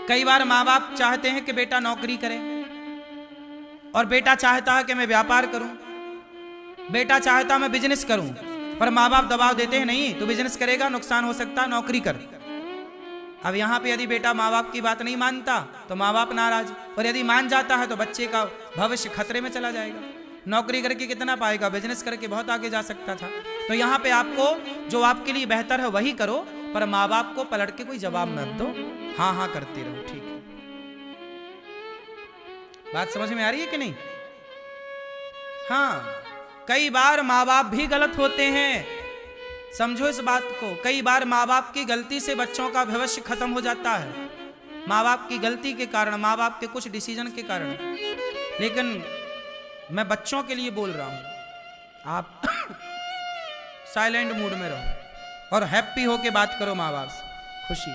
कई बार माँ बाप चाहते हैं कि बेटा नौकरी करे, और बेटा चाहता है कि मैं व्यापार करूं, बेटा चाहता मैं बिजनेस करूं, पर माँ बाप दबाव देते हैं नहीं तो बिजनेस करेगा नुकसान हो सकता, नौकरी कर। अब यहाँ पे यदि बेटा माँ बाप की बात नहीं मानता तो माँ बाप नाराज, और यदि मान जाता है तो बच्चे का भविष्य खतरे में चला जाएगा। नौकरी करके कितना पाएगा, बिजनेस करके बहुत आगे जा सकता था। तो यहाँ पे आपको जो आपके लिए बेहतर है वही करो, पर माँ बाप को पलट के कोई जवाब मत दो, हाँ हाँ करते रहो, ठीक है। बात समझ में आ रही है कि नहीं? हाँ, कई बार माँ बाप भी गलत होते हैं, समझो इस बात को। कई बार माँ बाप की गलती से बच्चों का भविष्य खत्म हो जाता है, माँ बाप की गलती के कारण, माँ बाप के कुछ डिसीजन के कारण। लेकिन मैं बच्चों के लिए बोल रहा हूं, आप साइलेंट मूड में रहो और हैप्पी होके बात करो माँ बाप से, खुशी,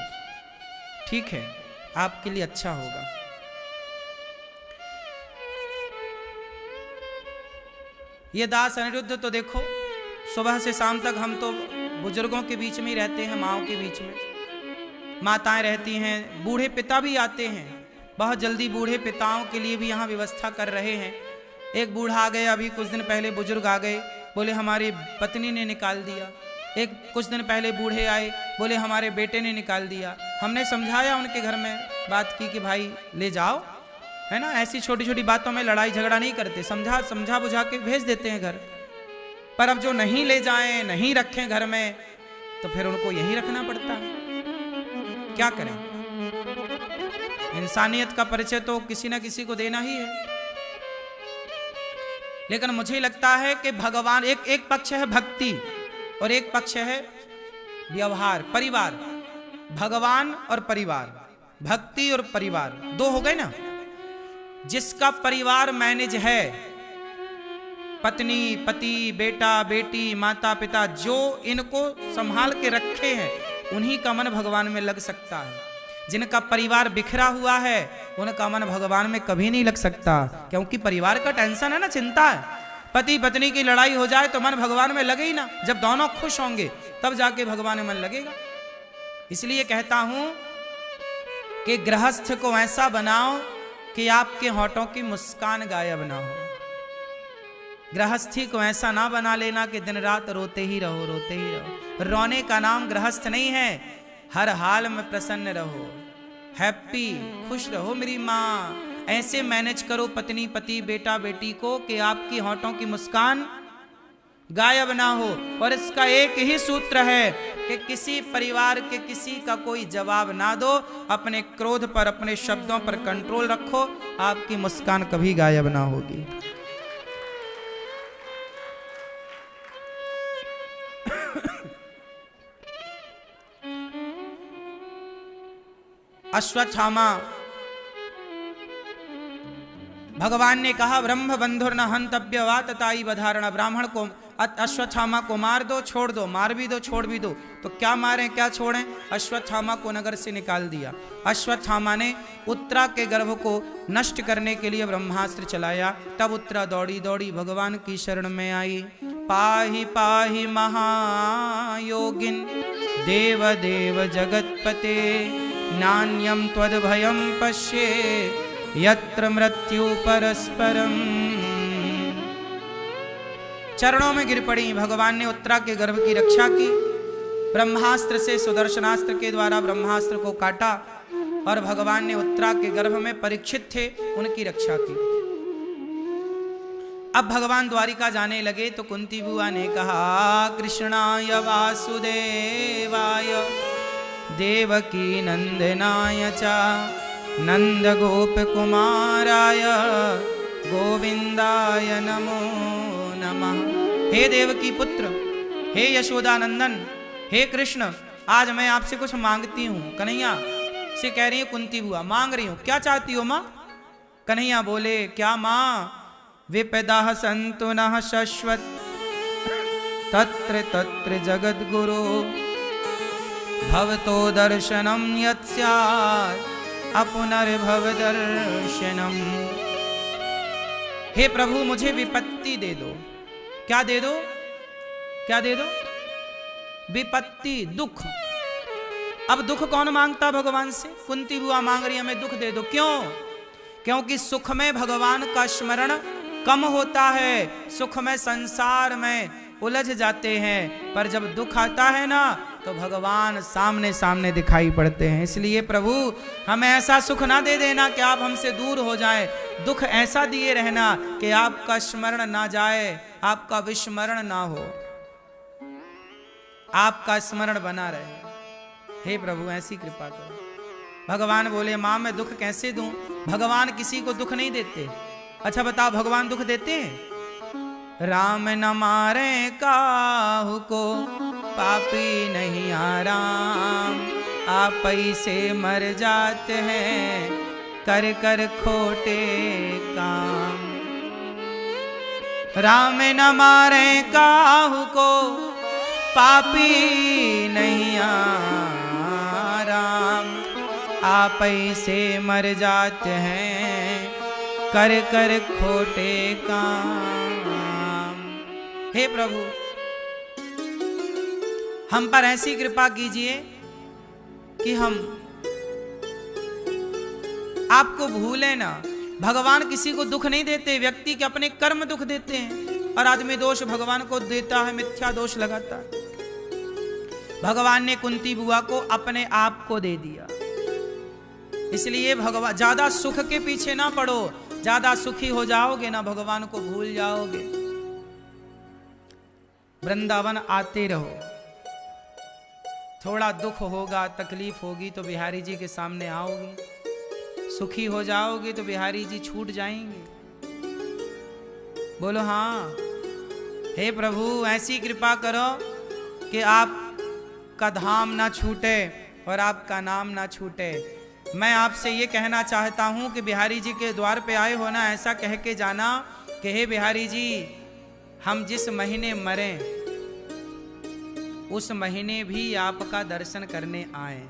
ठीक है, आपके लिए अच्छा होगा। ये दास अनिरुद्ध तो देखो, सुबह से शाम तक हम तो बुजुर्गों के बीच में ही रहते हैं, माँओं के बीच में, माताएं रहती हैं, बूढ़े पिता भी आते हैं, बहुत जल्दी बूढ़े पिताओं के लिए भी यहाँ व्यवस्था कर रहे हैं। एक बूढ़ा आ गए, अभी कुछ दिन पहले बुजुर्ग आ गए, बोले हमारी पत्नी ने निकाल दिया। एक कुछ दिन पहले बूढ़े आए, बोले हमारे बेटे ने निकाल दिया। हमने समझाया, उनके घर में बात की कि भाई ले जाओ, है ना, ऐसी छोटी छोटी बातों में लड़ाई झगड़ा नहीं करते, समझा बुझा के भेज देते हैं घर। पर अब जो नहीं ले जाएं, नहीं रखें घर में, तो फिर उनको यहीं रखना पड़ता है, क्या करें। इंसानियत का परिचय तो किसी न किसी को देना ही है। लेकिन मुझे लगता है कि भगवान, एक पक्ष है भक्ति और एक पक्ष है व्यवहार, परिवार। भगवान और परिवार, भक्ति और परिवार, दो हो गए ना। जिसका परिवार मैनेज है, पत्नी पति बेटा बेटी माता पिता, जो इनको संभाल के रखे हैं, उन्हीं का मन भगवान में लग सकता है। जिनका परिवार बिखरा हुआ है, उनका मन भगवान में कभी नहीं लग सकता, क्योंकि परिवार का टेंशन है ना, चिंता है। पति पत्नी की लड़ाई हो जाए तो मन भगवान में लगे ही ना, जब दोनों खुश होंगे तब जाके भगवान में मन लगेगा। इसलिए कहता हूं कि गृहस्थ को ऐसा बनाओ कि आपके होठों की मुस्कान गायब ना हो। गृहस्थी को ऐसा ना बना लेना कि दिन रात रोते ही रहो, रोते ही रहो। रोने का नाम गृहस्थ नहीं है, हर हाल में प्रसन्न रहो, हैप्पी, खुश रहो मेरी माँ। ऐसे मैनेज करो पत्नी पति बेटा बेटी को कि आपकी होठों की मुस्कान गायब ना हो। और इसका एक ही सूत्र है कि किसी परिवार के किसी का कोई जवाब ना दो, अपने क्रोध पर, अपने शब्दों पर कंट्रोल रखो, आपकी मुस्कान कभी गायब ना होगी। अश्वत्थामा, भगवान ने कहा ब्रह्म बंधुर्न हंतव्य वा तताई बधारण। ब्राह्मण को, अश्वत्थामा को मार दो, छोड़ दो, मार भी दो छोड़ भी दो। तो क्या मारें क्या छोड़ें? अश्वत्थामा को नगर से निकाल दिया। अश्वत्थामा ने उत्तरा के गर्भ को नष्ट करने के लिए ब्रह्मास्त्र चलाया। तब उत्तरा दौड़ी दौड़ी भगवान की शरण में आई। पाहि पाहि महायोगिन देव देव जगतपते, नान्यम त्वद्भयं पश्ये यत्र मृत्यु परस्परम। चरणों में गिर पड़ी। भगवान ने उत्तरा के गर्भ की रक्षा की। ब्रह्मास्त्र से, सुदर्शनास्त्र के द्वारा ब्रह्मास्त्र को काटा और भगवान ने उत्तरा के गर्भ में परीक्षित थे, उनकी रक्षा की। अब भगवान द्वारिका जाने लगे तो कुंती बुआ ने कहा कृष्णाय वासुदेवाय देवकी नंदनाय च नंद गोप कुमाराय गोविंदाय नमो नमः। हे देवकी पुत्र, हे यशोदा नंदन, हे कृष्ण, आज मैं आपसे कुछ मांगती हूँ। कन्हैया से कह रही है कुंती बुआ, मांग रही हूँ, क्या चाहती हो माँ? कन्हैया बोले, क्या माँ? विपदा संतु नः शश्वत तत्र तत्र जगद्गुरो भवतो दर्शनम यत् स्यात् अपुनर्भव दर्शनम। हे प्रभु, मुझे विपत्ति दे दो। क्या दे दो? क्या दे दो? विपत्ति, दुख। अब दुख कौन मांगता भगवान से? कुंती बुआ मांग रही हमें दुख दे दो। क्यों? क्योंकि सुख में भगवान का स्मरण कम होता है, सुख में संसार में उलझ जाते हैं, पर जब दुख आता है ना तो भगवान सामने सामने दिखाई पड़ते हैं। इसलिए प्रभु हमें ऐसा सुख ना दे देना कि आप हमसे दूर हो जाएं, दुख ऐसा दिए रहना कि आपका स्मरण ना जाए, आपका विस्मरण ना हो, आपका स्मरण बना रहे। हे प्रभु ऐसी कृपा करो। भगवान बोले मां मैं दुख कैसे दूं? भगवान किसी को दुख नहीं देते। अच्छा बताओ भगवान दुख देते हैं? राम न मारे काहू को पापी नहीं आराम, आप से मर जाते हैं कर कर खोटे काम। राम न मारे काहू को पापी नहीं आराम, आप से मर जाते हैं कर कर खोटे काम। हे प्रभु हम पर ऐसी कृपा कीजिए कि हम आपको भूले ना। भगवान किसी को दुख नहीं देते, व्यक्ति के अपने कर्म दुख देते हैं, और आदमी दोष भगवान को देता है, मिथ्या दोष लगाता है। भगवान ने कुंती बुआ को अपने आप को दे दिया। इसलिए भगवान ज्यादा सुख के पीछे ना पड़ो, ज्यादा सुखी हो जाओगे ना भगवान को भूल जाओगे। वृंदावन आते रहो, थोड़ा दुख होगा तकलीफ होगी तो बिहारी जी के सामने आओगे, सुखी हो जाओगे तो बिहारी जी छूट जाएंगे। बोलो हाँ। हे प्रभु ऐसी कृपा करो कि आपका धाम ना छूटे और आपका नाम ना छूटे। मैं आपसे ये कहना चाहता हूं कि बिहारी जी के द्वार पे आए हो ना, ऐसा कह के जाना कि हे बिहारी जी हम जिस महीने मरें उस महीने भी आपका दर्शन करने आए।